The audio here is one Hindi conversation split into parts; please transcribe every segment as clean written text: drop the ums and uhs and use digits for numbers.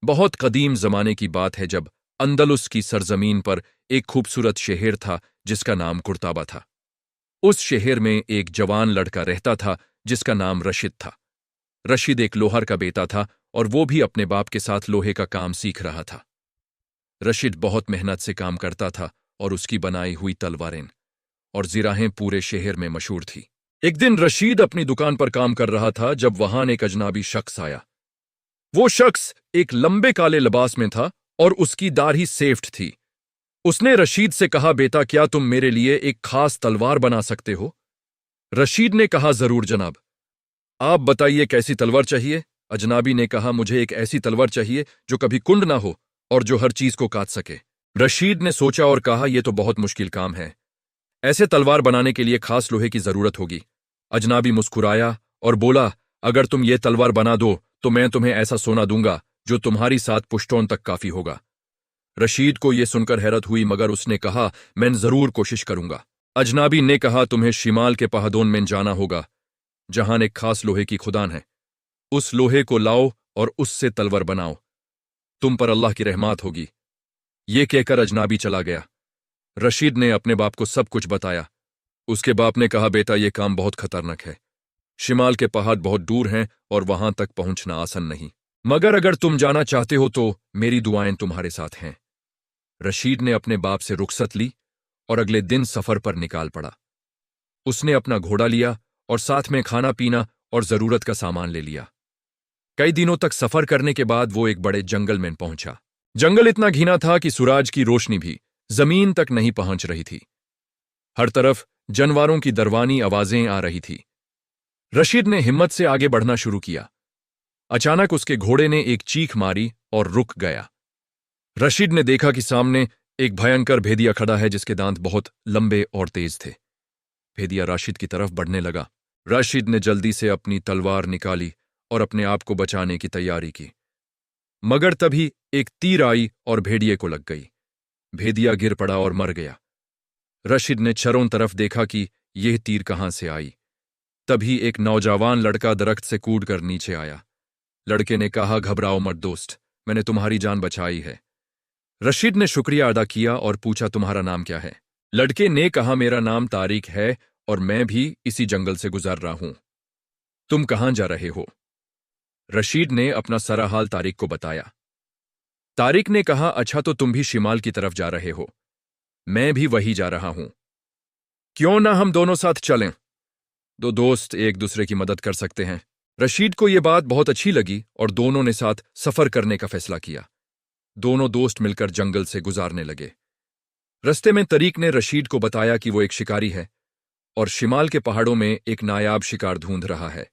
बहुत कदीम जमाने की बात है जब अंदलुस की सरजमीन पर एक खूबसूरत शहर था जिसका नाम कुर्ताबा था। उस शहर में एक जवान लड़का रहता था जिसका नाम रशीद था। रशीद एक लोहार का बेटा था और वो भी अपने बाप के साथ लोहे का काम सीख रहा था। रशीद बहुत मेहनत से काम करता था और उसकी बनाई हुई तलवारें और जिराहें पूरे शहर में मशहूर थी। एक दिन रशीद अपनी दुकान पर काम कर रहा था जब वहां एक अजनबी शख्स आया। वो शख्स एक लंबे काले लिबास में था और उसकी दाढ़ी सेफ्ट थी। उसने रशीद से कहा, बेटा क्या तुम मेरे लिए एक खास तलवार बना सकते हो? रशीद ने कहा, जरूर जनाब। आप बताइए कैसी तलवार चाहिए? अजनबी ने कहा, मुझे एक ऐसी तलवार चाहिए जो कभी कुंड ना हो और जो हर चीज को काट सके। रशीद ने सोचा और कहा, यह तो बहुत मुश्किल काम है। ऐसे तलवार बनाने के लिए खास लोहे की जरूरत होगी। अजनबी मुस्कुराया और बोला, अगर तुम ये तलवार बना दो तो मैं तुम्हें ऐसा सोना दूंगा जो तुम्हारी 7 पुश्तों तक काफी होगा। रशीद को यह सुनकर हैरत हुई मगर उसने कहा, मैं जरूर कोशिश करूंगा। अजनबी ने कहा, तुम्हें शिमाल के पहाड़ों में जाना होगा जहां एक खास लोहे की खुदान है। उस लोहे को लाओ और उससे तलवार बनाओ। तुम पर अल्लाह की रहमत होगी। ये कहकर अजनबी चला गया। रशीद ने अपने बाप को सब कुछ बताया। उसके बाप ने कहा, बेटा यह काम बहुत खतरनाक है। शिमाल के पहाड़ बहुत दूर हैं और वहां तक पहुंचना आसान नहीं, मगर अगर तुम जाना चाहते हो तो मेरी दुआएं तुम्हारे साथ हैं। रशीद ने अपने बाप से रुखसत ली और अगले दिन सफर पर निकाल पड़ा। उसने अपना घोड़ा लिया और साथ में खाना पीना और जरूरत का सामान ले लिया। कई दिनों तक सफर करने के बाद वो एक बड़े जंगल में पहुंचा। जंगल इतना घिना था कि सूरज की रोशनी भी जमीन तक नहीं पहुंच रही थी। हर तरफ जानवरों की दरवानी आवाजें आ रही थी। रशीद ने हिम्मत से आगे बढ़ना शुरू किया। अचानक उसके घोड़े ने एक चीख मारी और रुक गया। रशीद ने देखा कि सामने एक भयंकर भेदिया खड़ा है जिसके दांत बहुत लंबे और तेज थे। भेदिया राशिद की तरफ बढ़ने लगा। राशिद ने जल्दी से अपनी तलवार निकाली और अपने आप को बचाने की तैयारी की, मगर तभी एक तीर आई और भेड़िए को लग गई। भेदिया गिर पड़ा और मर गया। रशीद ने चारों तरफ देखा कि यह तीर कहां से आई। तभी एक नौजवान लड़का दरख्त से कूदकर नीचे आया। लड़के ने कहा, घबराओ मत दोस्त, मैंने तुम्हारी जान बचाई है। रशीद ने शुक्रिया अदा किया और पूछा, तुम्हारा नाम क्या है? लड़के ने कहा, मेरा नाम तारिक है और मैं भी इसी जंगल से गुजर रहा हूं। तुम कहां जा रहे हो? रशीद ने अपना सारा हाल तारिक को बताया। तारिक ने कहा, अच्छा तो तुम भी शिमाल की तरफ जा रहे हो। मैं भी वही जा रहा हूं। क्यों ना हम दोनों साथ चलें? दो दोस्त एक दूसरे की मदद कर सकते हैं। रशीद को यह बात बहुत अच्छी लगी और दोनों ने साथ सफर करने का फैसला किया। दोनों दोस्त मिलकर जंगल से गुजारने लगे। रस्ते में तारिक ने रशीद को बताया कि वो एक शिकारी है और शिमाल के पहाड़ों में एक नायाब शिकार ढूंढ रहा है।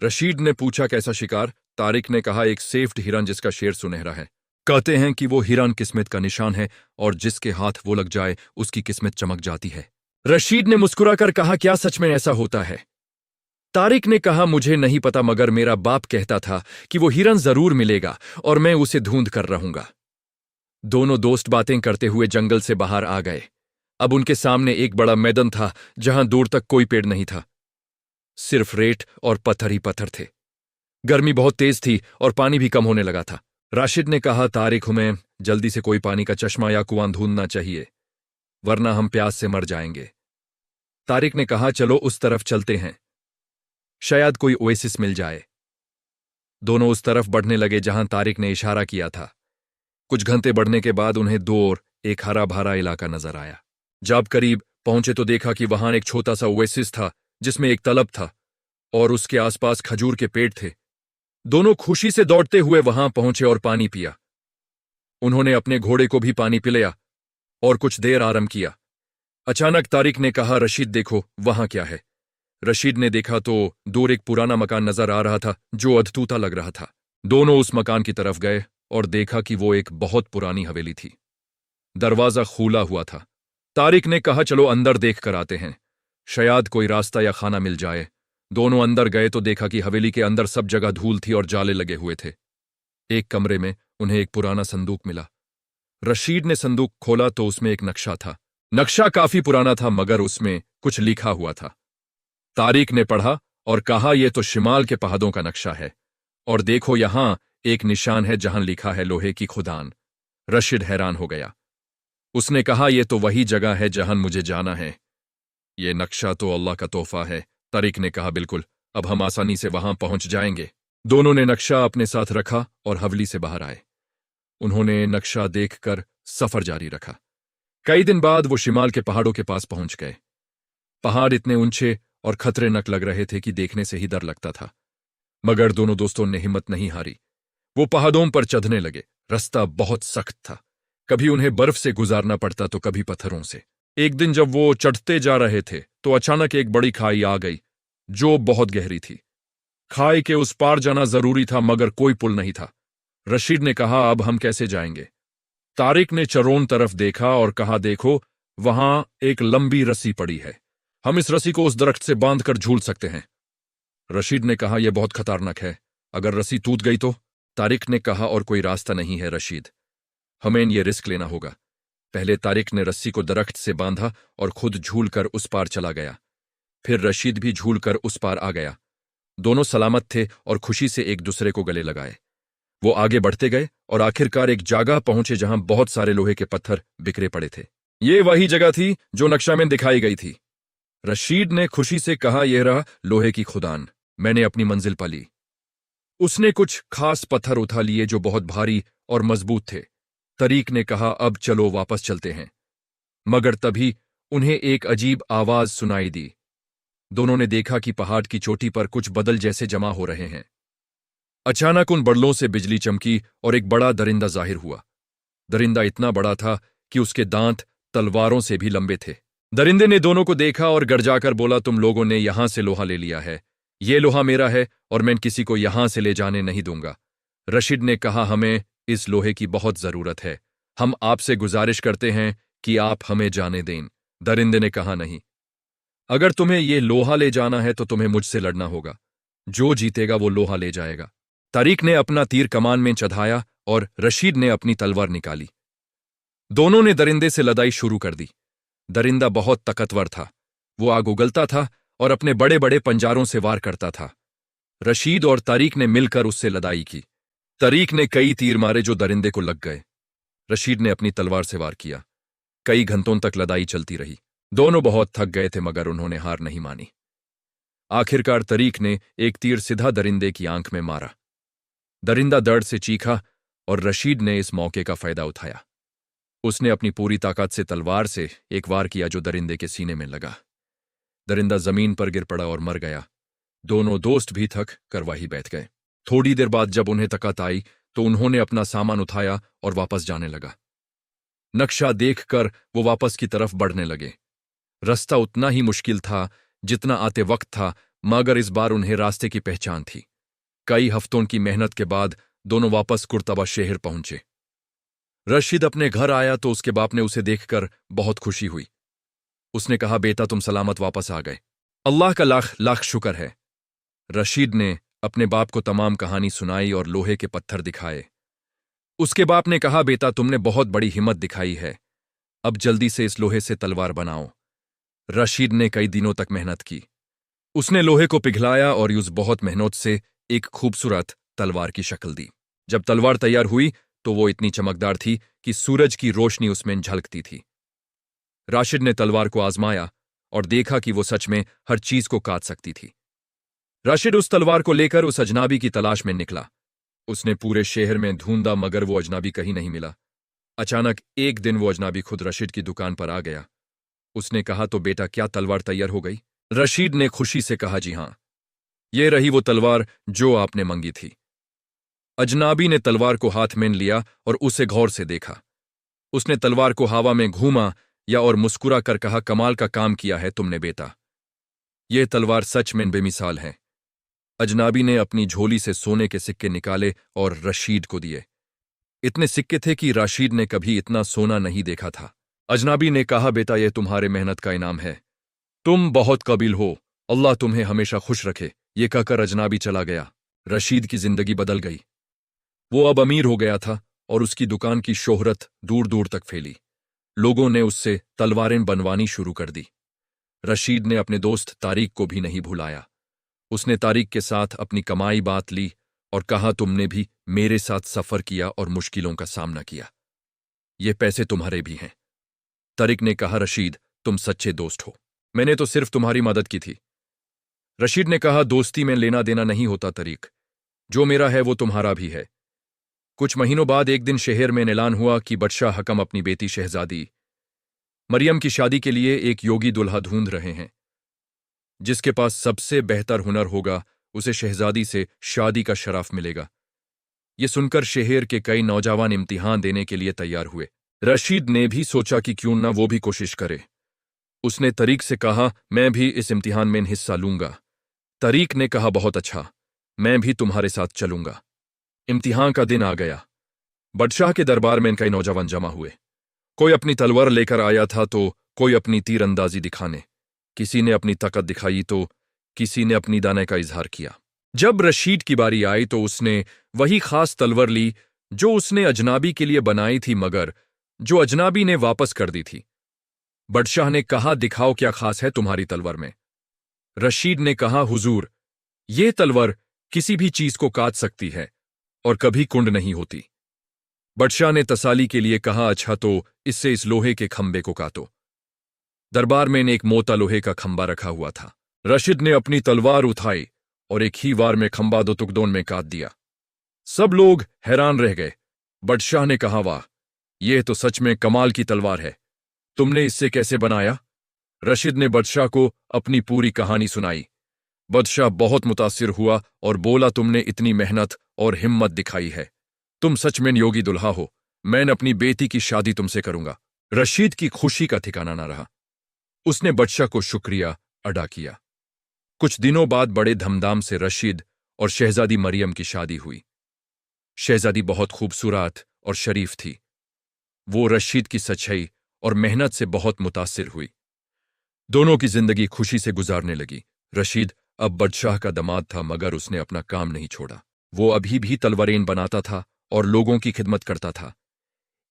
रशीद ने पूछा, कैसा शिकार? तारिक ने कहा, एक सेफ्ट हिरन जिसका शेर सुनहरा है। कहते हैं कि वो हिरन किस्मत का निशान है और जिसके हाथ वो लग जाए उसकी किस्मत चमक जाती है। रशीद ने मुस्कुराकर कहा, क्या सच में ऐसा होता है? तारिक ने कहा, मुझे नहीं पता मगर मेरा बाप कहता था कि वो हिरन जरूर मिलेगा और मैं उसे ढूंढ कर रहूंगा। दोनों दोस्त बातें करते हुए जंगल से बाहर आ गए। अब उनके सामने एक बड़ा मैदान था जहां दूर तक कोई पेड़ नहीं था, सिर्फ रेत और पत्थर ही पत्थर थे। गर्मी बहुत तेज थी और पानी भी कम होने लगा था। राशिद ने कहा, तारिक हमें जल्दी से कोई पानी का चश्मा या कुआं ढूंढना चाहिए वरना हम प्यास से मर जाएंगे। तारिक ने कहा, चलो उस तरफ चलते हैं, शायद कोई ओएसिस मिल जाए। दोनों उस तरफ बढ़ने लगे जहां तारिक ने इशारा किया था। कुछ घंटे बढ़ने के बाद उन्हें दूर एक हरा भरा इलाका नजर आया। जब करीब पहुंचे तो देखा कि वहां एक छोटा सा ओएसिस था जिसमें एक तालाब था और उसके आसपास खजूर के पेड़ थे। दोनों खुशी से दौड़ते हुए वहां पहुंचे और पानी पिया। उन्होंने अपने घोड़े को भी पानी पिलाया और कुछ देर आराम किया। अचानक तारिक ने कहा, रशीद देखो वहां क्या है? रशीद ने देखा तो दूर एक पुराना मकान नजर आ रहा था जो अधूरा लग रहा था। दोनों उस मकान की तरफ गए और देखा कि वो एक बहुत पुरानी हवेली थी। दरवाजा खुला हुआ था। तारिक ने कहा, चलो अंदर देख कर आते हैं, शायद कोई रास्ता या खाना मिल जाए। दोनों अंदर गए तो देखा कि हवेली के अंदर सब जगह धूल थी और जाले लगे हुए थे। एक कमरे में उन्हें एक पुराना संदूक मिला। रशीद ने संदूक खोला तो उसमें एक नक्शा था। नक्शा काफी पुराना था मगर उसमें कुछ लिखा हुआ था। तारिक ने पढ़ा और कहा, यह तो शिमाल के पहाड़ों का नक्शा है और देखो यहां एक निशान है जहां लिखा है लोहे की खुदान। रशीद हैरान हो गया। उसने कहा, यह तो वही जगह है जहां मुझे जाना है। ये नक्शा तो अल्लाह का तोहफा है। तारिक ने कहा, बिल्कुल, अब हम आसानी से वहां पहुंच जाएंगे। दोनों ने नक्शा अपने साथ रखा और हवेली से बाहर आए। उन्होंने नक्शा देखकर सफर जारी रखा। कई दिन बाद वो शिमाल के पहाड़ों के पास पहुंच गए। पहाड़ इतने ऊंचे और खतरनाक लग रहे थे कि देखने से ही डर लगता था, मगर दोनों दोस्तों ने हिम्मत नहीं हारी। वो पहाड़ों पर चढ़ने लगे। रास्ता बहुत सख्त था, कभी उन्हें बर्फ से गुजारना पड़ता तो कभी पत्थरों से। एक दिन जब वो चढ़ते जा रहे थे तो अचानक एक बड़ी खाई आ गई जो बहुत गहरी थी। खाई के उस पार जाना जरूरी था, मगर कोई पुल नहीं था। रशीद ने कहा, अब हम कैसे जाएंगे? तारिक ने चारों तरफ देखा और कहा, देखो, वहां एक लंबी रस्सी पड़ी है। हम इस रस्सी को उस दरख्त से बांधकर झूल सकते हैं। रशीद ने कहा, यह बहुत खतरनाक है, अगर रस्सी टूट गई तो? तारिक ने कहा, और कोई रास्ता नहीं है रशीद, हमें ये रिस्क लेना होगा। पहले तारिक ने रस्सी को दरख्त से बांधा और खुद झूलकर उस पार चला गया। फिर रशीद भी झूलकर उस पार आ गया। दोनों सलामत थे और खुशी से एक दूसरे को गले लगाए। वो आगे बढ़ते गए और आखिरकार एक जगह पहुंचे जहां बहुत सारे लोहे के पत्थर बिखरे पड़े थे। ये वही जगह थी जो नक्शा में दिखाई गई थी। रशीद ने खुशी से कहा, यह रहा लोहे की खुदान, मैंने अपनी मंजिल पा ली। उसने कुछ खास पत्थर उठा लिए जो बहुत भारी और मजबूत थे। तारिक ने कहा, अब चलो वापस चलते हैं। मगर तभी उन्हें एक अजीब आवाज सुनाई दी। दोनों ने देखा कि पहाड़ की चोटी पर कुछ बदल जैसे जमा हो रहे हैं। अचानक उन बदलों से बिजली चमकी और एक बड़ा दरिंदा जाहिर हुआ। दरिंदा इतना बड़ा था कि उसके दांत तलवारों से भी लंबे थे। दरिंदे ने दोनों को देखा और गरजाकर बोला, तुम लोगों ने यहां से लोहा ले लिया है। ये लोहा मेरा है और मैं किसी को यहां से ले जाने नहीं दूंगा। रशीद ने कहा, हमें इस लोहे की बहुत जरूरत है, हम आपसे गुजारिश करते हैं कि आप हमें जाने दें। दरिंदे ने कहा, नहीं, अगर तुम्हें ये लोहा ले जाना है तो तुम्हें मुझसे लड़ना होगा। जो जीतेगा वो लोहा ले जाएगा। तारिक ने अपना तीर कमान में चढ़ाया और रशीद ने अपनी तलवार निकाली। दोनों ने दरिंदे से लड़ाई शुरू कर दी। दरिंदा बहुत ताकतवर था। वो आग उगलता था और अपने बड़े बड़े पंजारों से वार करता था। रशीद और तारिक ने मिलकर उससे लड़ाई की। तारिक ने कई तीर मारे जो दरिंदे को लग गए। रशीद ने अपनी तलवार से वार किया। कई घंटों तक लड़ाई चलती रही। दोनों बहुत थक गए थे, मगर उन्होंने हार नहीं मानी। आखिरकार तारिक ने एक तीर सीधा दरिंदे की आंख में मारा। दरिंदा दर्द से चीखा और रशीद ने इस मौके का फायदा उठाया। उसने अपनी पूरी ताकत से तलवार से एक वार किया जो दरिंदे के सीने में लगा। दरिंदा जमीन पर गिर पड़ा और मर गया। दोनों दोस्त भी थक कर वहीं बैठ गए। थोड़ी देर बाद जब उन्हें ताकत आई तो उन्होंने अपना सामान उठाया और वापस जाने लगा। नक्शा देखकर वो वापस की तरफ बढ़ने लगे। रास्ता उतना ही मुश्किल था जितना आते वक्त था, मगर इस बार उन्हें रास्ते की पहचान थी। कई हफ्तों की मेहनत के बाद दोनों वापस कुर्तबा शहर पहुंचे। रशीद अपने घर आया तो उसके बाप ने उसे देखकर बहुत खुशी हुई। उसने कहा, बेटा, तुम सलामत वापस आ गए, अल्लाह का लाख लाख शुक्र है। रशीद ने अपने बाप को तमाम कहानी सुनाई और लोहे के पत्थर दिखाए। उसके बाप ने कहा, बेटा, तुमने बहुत बड़ी हिम्मत दिखाई है, अब जल्दी से इस लोहे से तलवार बनाओ। रशीद ने कई दिनों तक मेहनत की। उसने लोहे को पिघलाया और उस बहुत मेहनत से एक खूबसूरत तलवार की शक्ल दी। जब तलवार तैयार हुई तो वो इतनी चमकदार थी कि सूरज की रोशनी उसमें झलकती थी। राशिद ने तलवार को आजमाया और देखा कि वो सच में हर चीज को काट सकती थी। राशिद उस तलवार को लेकर उस अजनबी की तलाश में निकला। उसने पूरे शहर में ढूंढा, मगर वो अजनबी कहीं नहीं मिला। अचानक एक दिन वो अजनबी खुद रशीद की दुकान पर आ गया। उसने कहा, तो बेटा, क्या तलवार तैयार हो गई? रशीद ने खुशी से कहा, जी हां, ये रही वो तलवार जो आपने मंगी थी। अजनबी ने तलवार को हाथ में लिया और उसे गौर से देखा। उसने तलवार को हवा में घूमा या और मुस्कुरा कर कहा, कमाल का काम किया है तुमने बेटा, यह तलवार सच में बेमिसाल है। अजनबी ने अपनी झोली से सोने के सिक्के निकाले और रशीद को दिए। इतने सिक्के थे कि रशीद ने कभी इतना सोना नहीं देखा था। अजनबी ने कहा, बेटा, यह तुम्हारे मेहनत का इनाम है, तुम बहुत काबिल हो, अल्लाह तुम्हें हमेशा खुश रखे। ये कहकर अजनबी चला गया। रशीद की जिंदगी बदल गई। वो अब अमीर हो गया था और उसकी दुकान की शोहरत दूर दूर तक फैली। लोगों ने उससे तलवारें बनवानी शुरू कर दी। रशीद ने अपने दोस्त तारिक को भी नहीं भुलाया। उसने तारिक के साथ अपनी कमाई बांट ली और कहा, तुमने भी मेरे साथ सफर किया और मुश्किलों का सामना किया। ये पैसे तुम्हारे भी हैं। तरिक ने कहा, रशीद, तुम सच्चे दोस्त हो। मैंने तो सिर्फ तुम्हारी मदद की थी। रशीद ने कहा, दोस्ती में लेना देना नहीं होता तरिक। जो मेरा है वो तुम्हारा भी है। कुछ महीनों बाद एक दिन शहर में ऐलान हुआ कि बादशाह हकम अपनी बेटी शहजादी मरियम की शादी के लिए एक योगी दुल्हा ढूंढ रहे हैं। जिसके पास सबसे बेहतर हुनर होगा उसे शहजादी से शादी का शरफ मिलेगा। ये सुनकर शहर के कई नौजवान इम्तिहान देने के लिए तैयार हुए। रशीद ने भी सोचा कि क्यों ना वो भी कोशिश करे। उसने तरीक से कहा, मैं भी इस इम्तिहान में हिस्सा लूंगा। तरीक ने कहा, बहुत अच्छा, मैं भी तुम्हारे साथ चलूंगा। इम्तिहान का दिन आ गया। बादशाह के दरबार में कई नौजवान जमा हुए। कोई अपनी तलवार लेकर आया था तो कोई अपनी तीरंदाजी दिखाने, किसी ने अपनी ताकत दिखाई तो किसी ने अपनी दाने का इजहार किया। जब रशीद की बारी आई तो उसने वही खास तलवार ली जो उसने अजनाबी के लिए बनाई थी, मगर जो अजनाबी ने वापस कर दी थी। बादशाह ने कहा, दिखाओ क्या खास है तुम्हारी तलवार में। रशीद ने कहा, हुजूर, ये तलवार किसी भी चीज को काट सकती है और कभी कुंड नहीं होती। बादशाह ने तसाली के लिए कहा, अच्छा तो इससे इस लोहे के खंबे को काटो। दरबार में एक मोटा लोहे का खंबा रखा हुआ था। रशीद ने अपनी तलवार उठाई और एक ही वार में खंबा दो टुकड़ों में काट दिया। सब लोग हैरान रह गए। बादशाह ने कहा, वाह, यह तो सच में कमाल की तलवार है। तुमने इससे कैसे बनाया? रशीद ने बादशाह को अपनी पूरी कहानी सुनाई। बादशाह बहुत मुतासिर हुआ और बोला, तुमने इतनी मेहनत और हिम्मत दिखाई है। तुम सच में योगी दुल्हा हो। मैं अपनी बेटी की शादी तुमसे करूंगा। रशीद की खुशी का ठिकाना न रहा। उसने बादशाह को शुक्रिया अदा किया। कुछ दिनों बाद बड़े धूमधाम से रशीद और शहजादी मरियम की शादी हुई। शहजादी बहुत खूबसूरत और शरीफ थी। वो रशीद की सच्चाई और मेहनत से बहुत मुतासिर हुई। दोनों की जिंदगी खुशी से गुजारने लगी। रशीद अब बादशाह का दामाद था, मगर उसने अपना काम नहीं छोड़ा। वो अभी भी तलवारें बनाता था और लोगों की खिदमत करता था।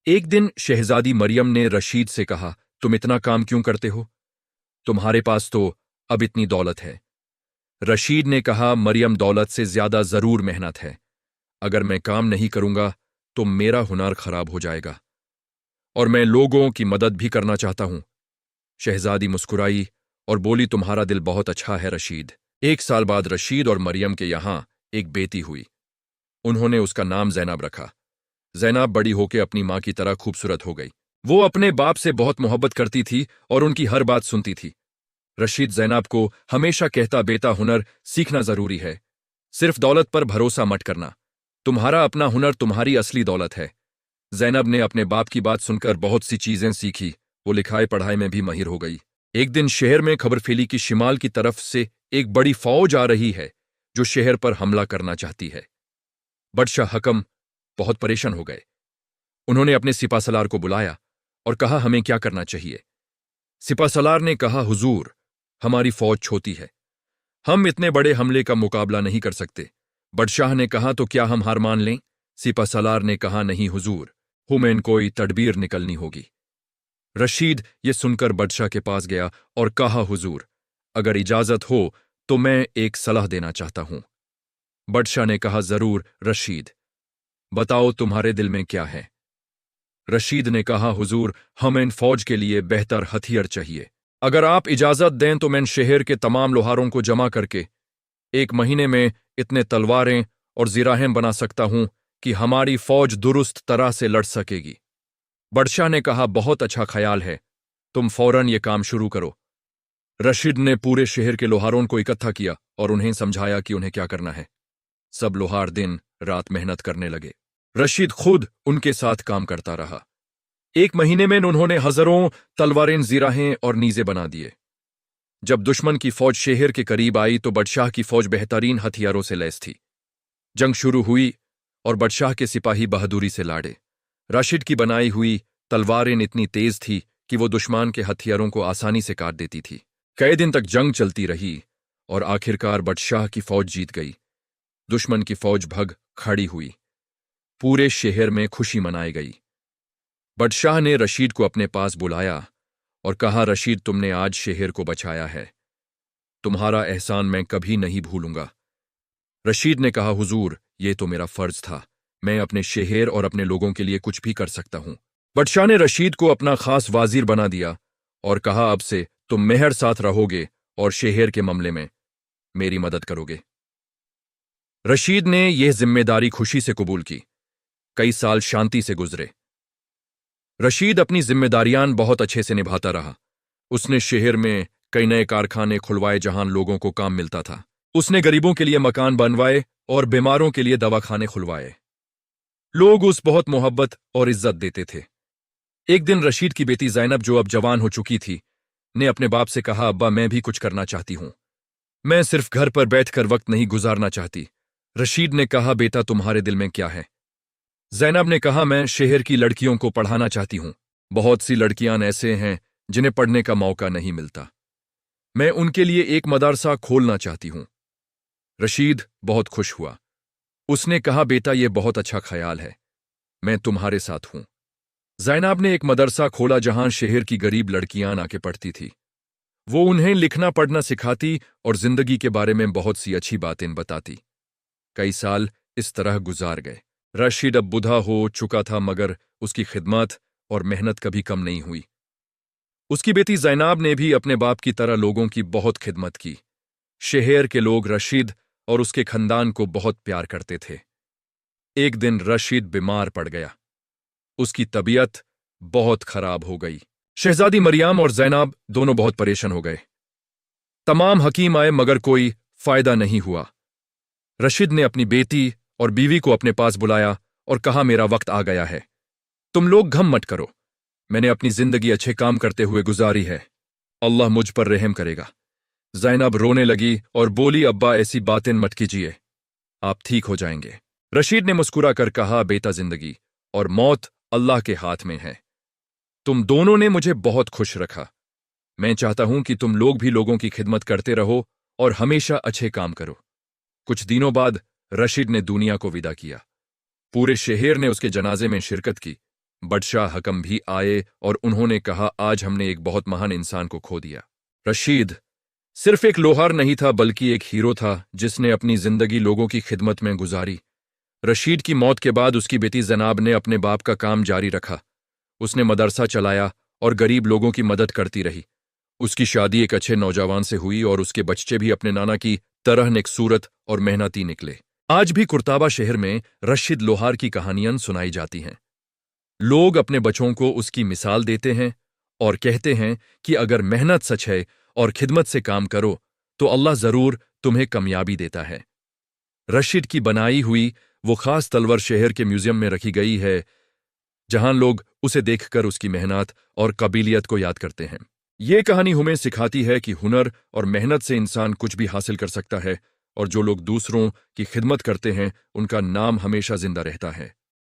एक दिन शहजादी मरियम ने रशीद से कहा, तुम इतना काम क्यों करते हो? तुम्हारे पास तो अब इतनी दौलत है। रशीद ने कहा, मरियम, दौलत से ज्यादा जरूर मेहनत है। अगर मैं काम नहीं करूंगा तो मेरा हुनर खराब हो जाएगा और मैं लोगों की मदद भी करना चाहता हूं। शहजादी मुस्कुराई और बोली, तुम्हारा दिल बहुत अच्छा है रशीद। 1 साल बाद रशीद और मरियम के यहां एक बेटी हुई। उन्होंने उसका नाम जैनब रखा। जैनब बड़ी होकर अपनी मां की तरह खूबसूरत हो गई। वो अपने बाप से बहुत मोहब्बत करती थी और उनकी हर बात सुनती थी। रशीद जैनब को हमेशा कहता, बेटा, हुनर सीखना जरूरी है। सिर्फ दौलत पर भरोसा मत करना। तुम्हारा अपना हुनर तुम्हारी असली दौलत है। जैनब ने अपने बाप की बात सुनकर बहुत सी चीजें सीखी। वो लिखाई पढ़ाई में भी माहिर हो गई। एक दिन शहर में खबर फैली कि शिमाल की तरफ से एक बड़ी फौज आ रही है जो शहर पर हमला करना चाहती है। बादशाह हकम बहुत परेशान हो गए। उन्होंने अपने सिपासलार को बुलाया और कहा, हमें क्या करना चाहिए? सिपासलार ने कहा, हुजूर, हमारी फौज छोटी है। हम इतने बड़े हमले का मुकाबला नहीं कर सकते। बादशाह ने कहा, तो क्या हम हार मान लें? सिपासलार ने कहा, नहीं हुजूर, हमें कोई तदबीर निकलनी होगी। रशीद ये सुनकर बादशाह के पास गया और कहा, हुजूर, अगर इजाजत हो तो मैं एक सलाह देना चाहता हूं। बादशाह ने कहा, जरूर रशीद, बताओ तुम्हारे दिल में क्या है? रशीद ने कहा, हुजूर, हमें फौज के लिए बेहतर हथियार चाहिए। अगर आप इजाजत दें तो मैं शहर के तमाम लोहारों को जमा करके 1 महीने में इतने तलवारें और जिराहें बना सकता हूं कि हमारी फौज दुरुस्त तरह से लड़ सकेगी। बादशाह ने कहा, बहुत अच्छा ख्याल है, तुम फौरन ये काम शुरू करो। रशीद ने पूरे शहर के लोहारों को इकट्ठा किया और उन्हें समझाया कि उन्हें क्या करना है। सब लोहार दिन रात मेहनत करने लगे। रशीद खुद उनके साथ काम करता रहा। 1 महीने में उन्होंने हजारों तलवारें, जिराहें और नीजे बना दिए। जब दुश्मन की फौज शहर के करीब आई तो बादशाह की फौज बेहतरीन हथियारों से लैस थी। जंग शुरू हुई और बादशाह के सिपाही बहादुरी से लाड़े। रशीद की बनाई हुई तलवारें इतनी तेज थी कि वो दुश्मन के हथियारों को आसानी से काट देती थी। कई दिन तक जंग चलती रही और आखिरकार बादशाह की फौज जीत गई। दुश्मन की फौज भग खड़ी हुई। पूरे शहर में खुशी मनाई गई। बादशाह ने रशीद को अपने पास बुलाया और कहा, रशीद, तुमने आज शहर को बचाया है। तुम्हारा एहसान मैं कभी नहीं भूलूंगा। रशीद ने कहा, हुजूर, ये तो मेरा फर्ज था। मैं अपने शहर और अपने लोगों के लिए कुछ भी कर सकता हूं। बादशाह ने रशीद को अपना खास वाजिर बना दिया और कहा, अब से तुम मेहर साथ रहोगे और शहर के मामले में मेरी मदद करोगे। रशीद ने यह जिम्मेदारी खुशी से कबूल की। कई साल शांति से गुजरे। रशीद अपनी जिम्मेदारियां बहुत अच्छे से निभाता रहा। उसने शहर में कई नए कारखाने खुलवाए जहां लोगों को काम मिलता था। उसने गरीबों के लिए मकान बनवाए और बीमारों के लिए दवाखाने खुलवाए। लोग उस बहुत मोहब्बत और इज्जत देते थे। एक दिन रशीद की बेटी जैनब, जो अब जवान हो चुकी थी, ने अपने बाप से कहा, अब्बा, मैं भी कुछ करना चाहती हूं। मैं सिर्फ घर पर बैठकर वक्त नहीं गुजारना चाहती। रशीद ने कहा, बेटा, तुम्हारे दिल में क्या है? जैनब ने कहा, मैं शहर की लड़कियों को पढ़ाना चाहती हूं। बहुत सी लड़कियां ऐसे हैं जिन्हें पढ़ने का मौका नहीं मिलता। मैं उनके लिए एक मदरसा खोलना चाहती हूं। रशीद बहुत खुश हुआ। उसने कहा, बेटा, यह बहुत अच्छा ख्याल है। मैं तुम्हारे साथ हूं। जैनब ने एक मदरसा खोला जहां शहर की गरीब लड़कियां आके पढ़ती थी। वो उन्हें लिखना पढ़ना सिखाती और जिंदगी के बारे में बहुत सी अच्छी बातें बताती। कई साल इस तरह गुजार गए। रशीद अब बुढ़ा हो चुका था, मगर उसकी खिदमत और मेहनत कभी कम नहीं हुई। उसकी बेटी जैनब ने भी अपने बाप की तरह लोगों की बहुत खिदमत की। शहर के लोग रशीद और उसके खानदान को बहुत प्यार करते थे। एक दिन रशीद बीमार पड़ गया। उसकी तबीयत बहुत खराब हो गई। शहजादी मरियम और जैनब दोनों बहुत परेशान हो गए। तमाम हकीम आए, मगर कोई फायदा नहीं हुआ। रशीद ने अपनी बेटी और बीवी को अपने पास बुलाया और कहा, मेरा वक्त आ गया है। तुम लोग गम मत करो। मैंने अपनी जिंदगी अच्छे काम करते हुए गुजारी है। अल्लाह मुझ पर रहम करेगा। जैनब रोने लगी और बोली, अब्बा, ऐसी बातें मत कीजिए। आप ठीक हो जाएंगे। रशीद ने मुस्कुरा कर कहा, बेटा, जिंदगी और मौत अल्लाह के हाथ में है। तुम दोनों ने मुझे बहुत खुश रखा। मैं चाहता हूं कि तुम लोग भी लोगों की खिदमत करते रहो और हमेशा अच्छे काम करो। कुछ दिनों बाद रशीद ने दुनिया को विदा किया। पूरे शहर ने उसके जनाजे में शिरकत की। बादशाह हकम भी आए और उन्होंने कहा, आज हमने एक बहुत महान इंसान को खो दिया। रशीद सिर्फ एक लोहार नहीं था, बल्कि एक हीरो था जिसने अपनी जिंदगी लोगों की खिदमत में गुजारी। रशीद की मौत के बाद उसकी बेटी जैनब ने अपने बाप का काम जारी रखा। उसने मदरसा चलाया और गरीब लोगों की मदद करती रही। उसकी शादी एक अच्छे नौजवान से हुई और उसके बच्चे भी अपने नाना की तरह नेकसूरत और मेहनती निकले। आज भी कुर्ताबा शहर में रशीद लोहार की कहानियां सुनाई जाती हैं। लोग अपने बच्चों को उसकी मिसाल देते हैं और कहते हैं कि अगर मेहनत सच है और खिदमत से काम करो तो अल्लाह जरूर तुम्हें कामयाबी देता है। रशीद की बनाई हुई वो खास तलवार शहर के म्यूजियम में रखी गई है, जहां लोग उसे देखकर उसकी मेहनत और काबिलियत को याद करते हैं। ये कहानी हमें सिखाती है कि हुनर और मेहनत से इंसान कुछ भी हासिल कर सकता है, और जो लोग दूसरों की खिदमत करते हैं उनका नाम हमेशा जिंदा रहता है।